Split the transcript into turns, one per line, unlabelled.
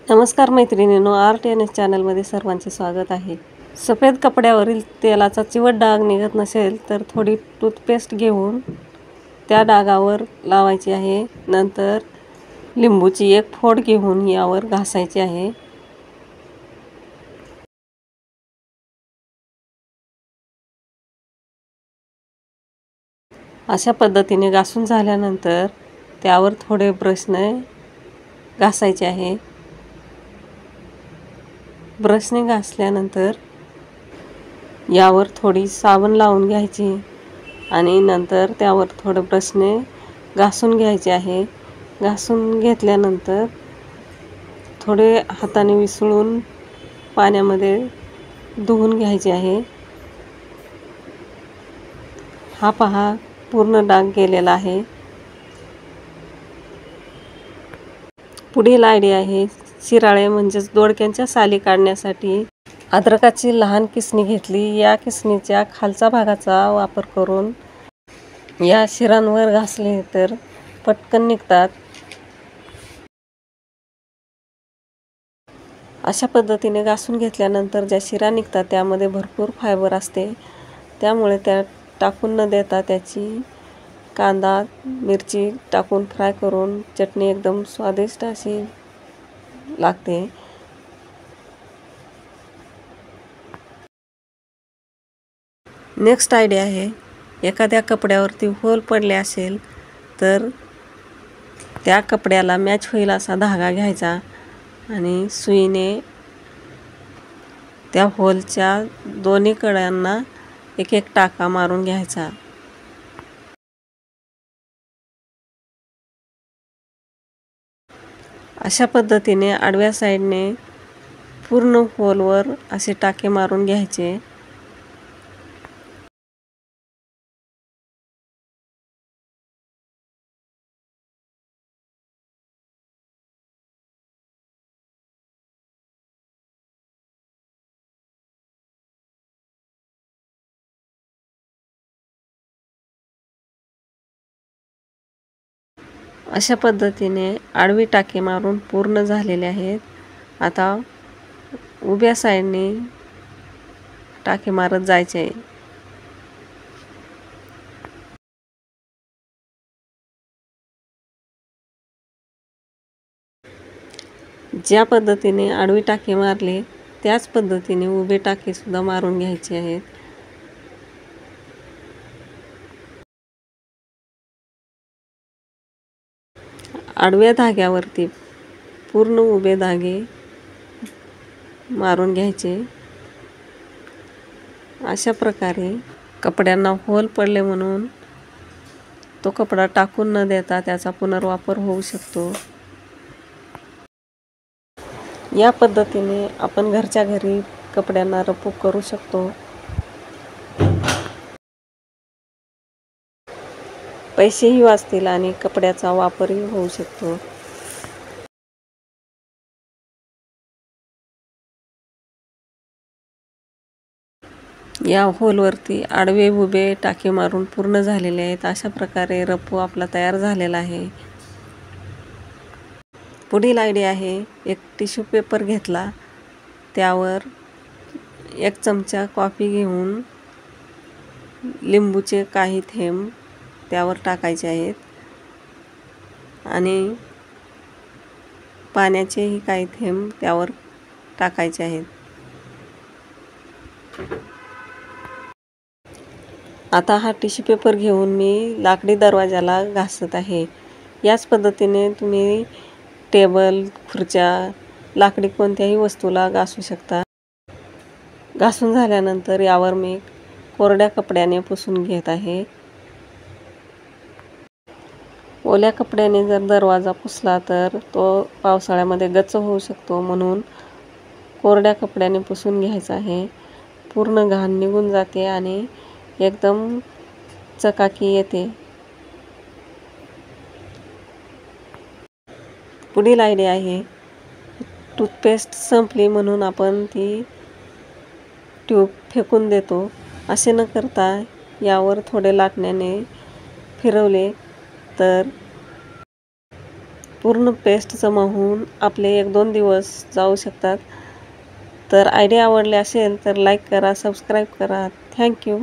नमस्कार मैत्रिणींनो, RTNS चॅनलमध्ये सर्वांचे स्वागत आहे. सफेद कपड्यावरील तेलाचा चिवट डाग निघत नसेल तर थोडी टूथपेस्ट घेऊन त्या डागावर लावायची आहे. नंतर लिंबूची एक फोड घेऊन यावर घासायची आहे. अशा पद्धतीने घासून झाल्यानंतर त्यावर थोडे ब्रशने घासायचे आहे. ब्रशने घासल्यानंतर यावर थोडी साबण लावून घ्यायची आणि नंतर त्यावर थोडं ब्रशने घासून घ्यायचे आहे. घासून घेतल्यानंतर थोडे हाताने विसळून पाण्यामध्ये धुवून घ्यायचे आहे. हा पहा पूर्ण डाग गेलेला आहे. पुढील आयडिया आहे शिराळे म्हणजेच दोडक्यांच्या साली काढण्यासाठी अद्रकाची लहान किसणी घेतली. या किसणीच्या खालच्या भागाचा वापर करून या शिरांवर घासले तर पटकन निघतात. अशा पद्धतीने घासून घेतल्यानंतर ज्या शिरा निघतात त्यामध्ये भरपूर फायबर असते. त्यामुळे त्या टाकून न देता त्याची कांदा मिरची टाकून फ्राय करून चटणी एकदम स्वादिष्ट अशी लागते. नेक्स्ट आयडिया आहे एखाद्या कपड्यावरती होल पडले असेल तर त्या कपड्याला मॅच होईल असा धागा घ्यायचा आणि सुईने त्या होलच्या दोन्ही कड्यांना एक एक टाका मारून घ्यायचा. अशा पद्धतीने आडव्या साईडने पूर्ण होलवर असे टाके मारून घ्यायचे. अशा पद्धतीने आडवी टाके मारून पूर्ण झालेले आहेत. आता उभ्या साईडने टाके मारत जायचे आहे. ज्या पद्धतीने आडवी टाके मारले त्याच पद्धतीने उभे टाके सुद्धा मारून घ्यायचे आहेत. आडव्या धाग्यावरती पूर्ण उभे धागे मारून घ्यायचे. अशा प्रकारे कपड्यांना होल पडले म्हणून तो कपडा टाकून न देता त्याचा पुनर्वापर होऊ शकतो. या पद्धतीने आपण घरच्या घरी कपड्यांना रपूक करू शकतो. पैसेही वाचतील आणि कपड्याचा वापरही होऊ शकतो. या होलवरती आडवे उभे टाके मारून पूर्ण झालेले आहेत. अशा प्रकारे रप्पू आपला तयार झालेला आहे. पुढील आयडिया आहे एक टिश्यू पेपर घेतला, त्यावर 1 चमचा कॉफी घेऊन लिंबूचे काही थेंब त्यावर टाकायचे आहेत आणि पाण्याचेही काही थेंब त्यावर टाकायचे आहेत. आता हा टिश्यू पेपर घेऊन मी लाकडी दरवाजाला घासत आहे. याच पद्धतीने तुम्ही टेबल, खुर्च्या, लाकडी कोणत्याही वस्तूला घासू शकता. घासून झाल्यानंतर यावर मी कोरड्या कपड्याने पुसून घेत आहे. ओल्या कपड्याने जर दरवाजा पुसला तर तो पावसाळ्यामध्ये गच्च होऊ शकतो, म्हणून कोरड्या कपड्याने पुसून घ्यायचा आहे. पूर्ण घाण निघून जाते आणि एकदम चकाकी येते. पुढील आयडिया आहे टूथपेस्ट संपली म्हणून आपण ती ट्यूब फेकून देतो. असे न करता यावर थोडे लाटण्याने फिरवले तर पूर्ण पेस्ट जमा होऊन आपले 1-2 दिवस जाऊ शकतात. तर आयडिया आवडली असेल तर लाईक करा, सबस्क्राईब करा. Thank you.